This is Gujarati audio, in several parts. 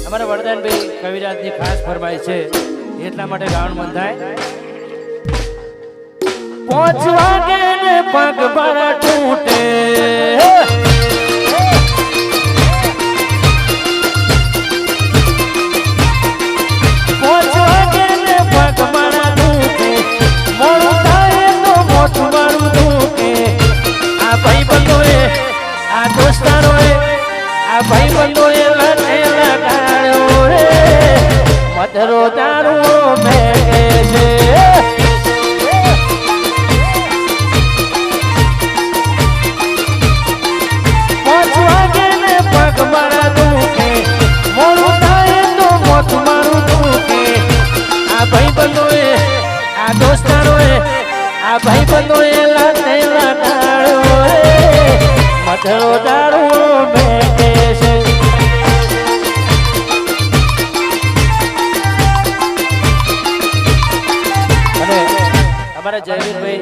અમારા વરદાનભાઈ કવિરાજની ખાસ ફરમાઈશ છે એટલા માટે ગાવાનું મન થાય. 5 વાગે ને પગ બળ તૂટે, 5 વાગે ને પગ બળ તૂટે, મોડું થાય તો મોઠું મારું તૂટે. આ ભાઈ બંધોએ, આ દોસ્તારોએ, આ ભાઈ બંધોએ લડે લગાડ્યો રે, મધરો દારૂ મેકે છે. 5 વાગે ને પગ મારા દુખે, મોડું થાય તો મોઠું મારું દુખે. આ ભાઈ બંધોએ, આ દોસ્તારોએ, આ ભાઈ બંધોએ લડે લગાડ્યો રે, મધરો દારૂ મેકે છે. અમારા જયવીરભાઈ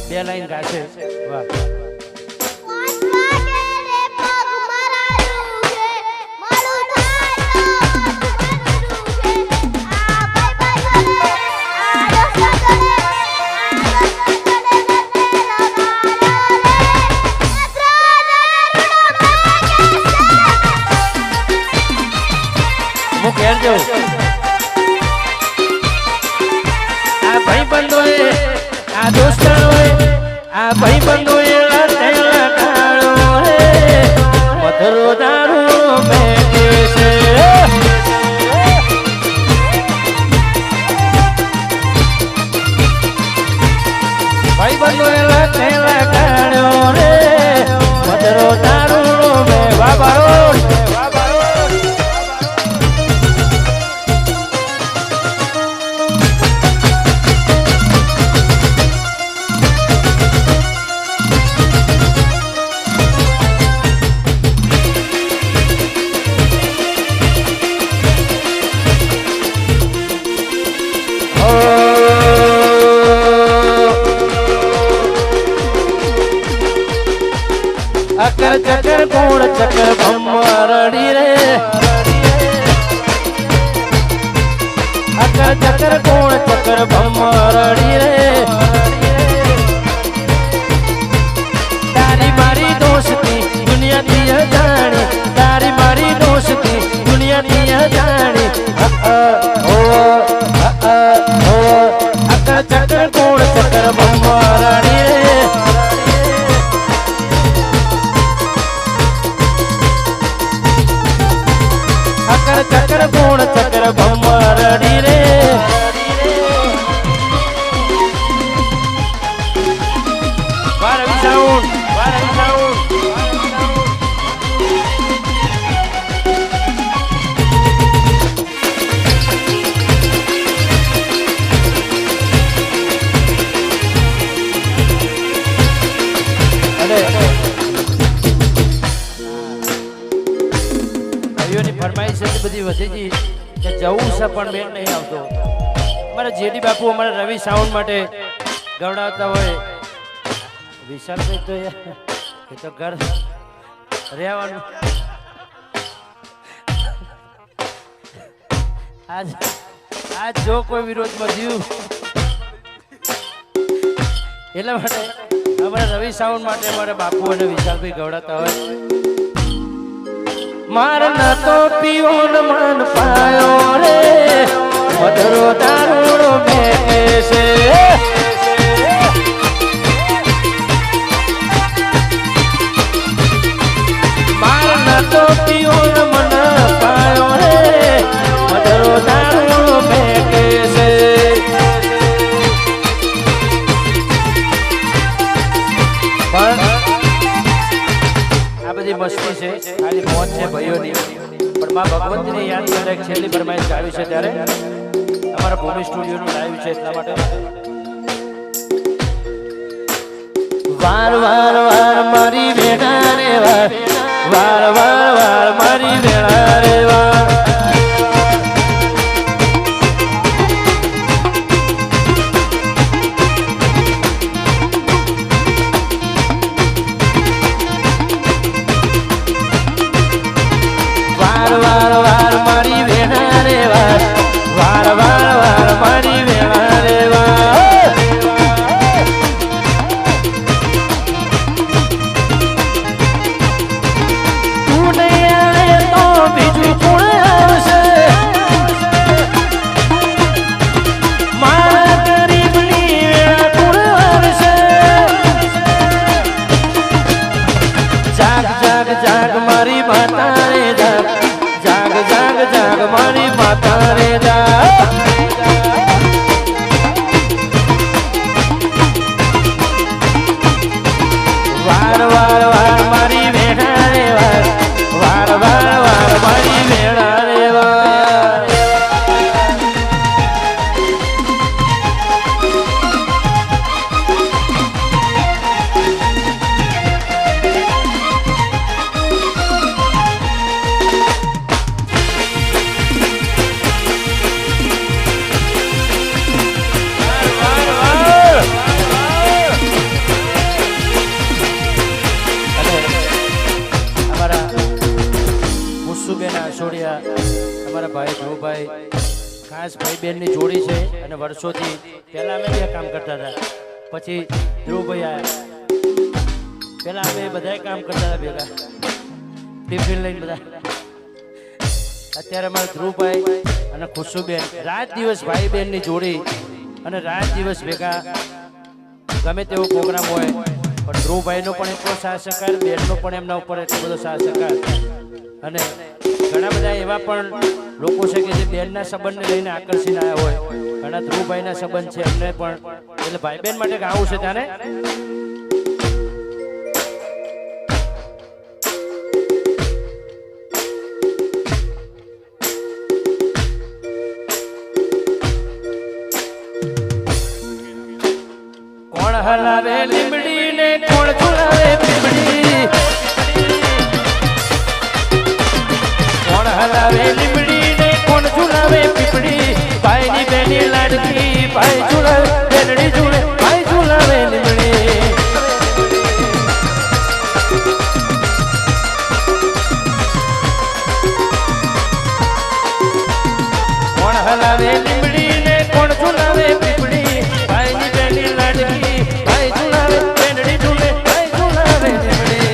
2 લાઈન ગાશે. વાહ. હું ઘેર જાઉં. આ ભાઈ બંધોએ, આ દોસ્તારોએ, આ ભાઈ બંધોએ લડે લગાડ્યો રે, મધરો દારૂ મેકે છે. ભાઈ બંધોએ લડે લગાડ્યો રે, મધરો દારૂ મે. બાબારો અકર ચકર કોણ ચકર ભમરડી રે, અકર ચકર કોણ ચકર ભમરડી રે. તારી મારી દોસ્તી દુનિયાથી અજાણી, તારી મારી દોસ્તી દુનિયાથી અજાણી. અકર ચકર કોણ ચકર ભમરડી રે. ચકર કોણ ચકર ભમરડી રે. વાર વિસાઉન્ડ, વાર વિસાઉન્ડ. ભાઈઓની ફરમાઈશ એટલી બધી વધી ગઈ કે જવું છે પણ બેન નહીં આવતો. અમારા જેડી બાપુ અમારા રવિ સાઉન્ડ માટે ગવડાવતા હોય. વિશાલભાઈ તો એ તો ઘર રહેવાનું. આજ જો કોઈ વિરોધમાં જીવ એટલા માટે અમારા રવિ સાઉન્ડ માટે અમારા બાપુ અને વિશાલભાઈ ગવડાવતા હોય. માર ન તો પીવો ન મન પાયો રે, મધરો દારૂ મેકે છે. માર ન તો પીવો ન મન પાયો રે, મધરો દારૂ મેકે છે. પણ આ બધી મસ્તી છે, ખાલી મોજ છે ભાઈઓની. પણ માં ભગવતીને યાદ કરે એક છેલ્લી ફરમાઈશ ગાવી છે ત્યારે અમારા ભૂમિ સ્ટુડિયોનું લાઈવ છે એટલા માટે. વાર વાર વાર મારી વેડા રે વાર, વાર વાર વાર મારી વેડા રે વાર. વાર વાર વાર મારી ખુશુબેન આસોડિયા અમારા ભાઈ ધ્રુવભાઈ ખાસ ભાઈ બહેનની જોડી છે અને વર્ષોથી પહેલા અમે બે કામ કરતા હતા, પછી ધ્રુવભાઈ આવ્યા, પહેલા અમે બધાય કામ કરતા હતા ભેગા, ટિફિન લઈને બધા. અત્યારે અમારા ધ્રુવભાઈ અને ખુશુબેન રાત દિવસ ભાઈ બહેનની જોડી અને રાત દિવસ ભેગા ગમે તેવો પ્રોગ્રામ હોય પણ ધ્રુવભાઈનો પણ એટલો સાથ સહકાર, બહેનનો પણ એમના ઉપર એટલો બધો સાથ સહકાર. અને ઘણા બધા એવા પણ લોકો છે કે જે બહેનના સંબંધને લઈને આકર્ષીને આવ્યા હોય, ઘણા ધ્રુવભાઈના સંબંધ છે એમને પણ, એટલે ભાઈ બહેન માટે ગાવું છે ત્યારે કોણ હલાવે લીમડી ને કોણ ઝુલાવે પીપડી, કોણ હલાવે લીમડી ને કોણ ઝુલાવે પીપડી, ભાઈ ની બેની લાડકી ભાઈ ઝુલાવે, બેનડી ઝુલે ભાઈ ઝુલાવે લીમડી. કોણ હલાવે લીમડી ને કોણ ઝુલાવે પીપડી, ભાઈ ની બેની લાડકી ભાઈ ઝુલાવે, બેનડી ઝુલે ભાઈ ઝુલાવે લીમડી.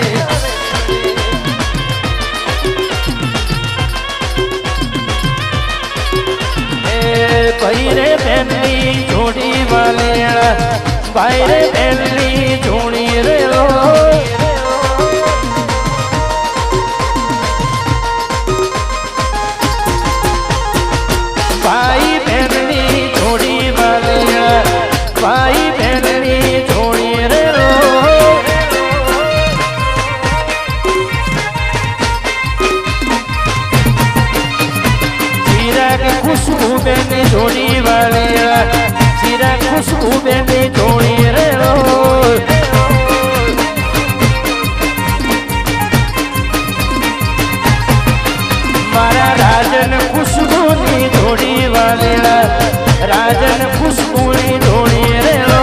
ભાઈ રે બેનની જોડી વાલેણા, ભાઈ રે બેનની જોડી રે લો, ભાઈ બેનની જોડી વાલેણા, ભાઈ બેનની જોડી રે લો. ચિરાગ ખુશ્બુ બેની જોડી વાલેણા, ચિરાગ ખુશ્બુ બેની જોડી રે લો. મારા રાજન ખુશ્બુની જોડી વાલેણા, રાજન ખુશ્બુની જોડી રે લો.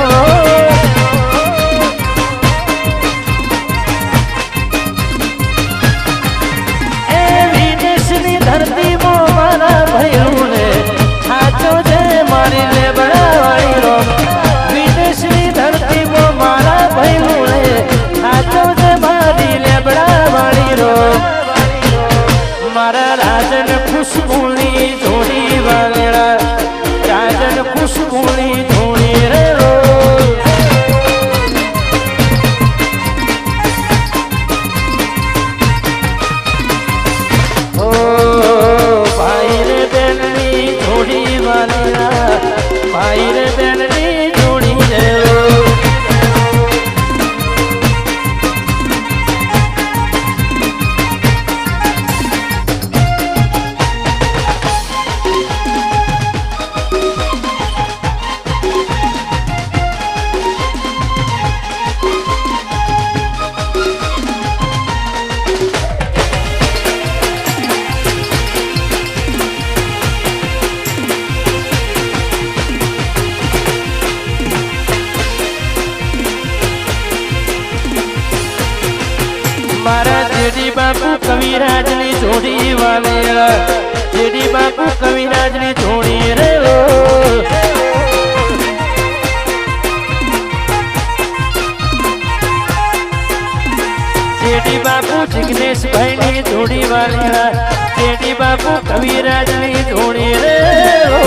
એ વિદેશની ધરતીમાં મારા ભૈરુને સાચો છે મારી લેબડાવાળી રો, વિદેશની ધરતીમાં મારા ભૈરુને સાચો છે મારી લેબડાવાળી રો. મારા રાજન ખુશ્બુની જોડી વાલેણા, રાજન ખુશ્બુની જોડી રે લો. ઓ ભાઈ રે બેનની જોડી વાલેણા, ભાઈ રે બેનની જોડી રે લો. મારા જેડી બાપુ કવિરાજની જોડી વાલેણા, જેડી બાપુ કવિરાજની જોડી રે લો. જેડી બાપુ જિગ્નેશભાઈની જોડી વાલેણા, જેડી બાપુ કવિરાજની જોડી રે લો.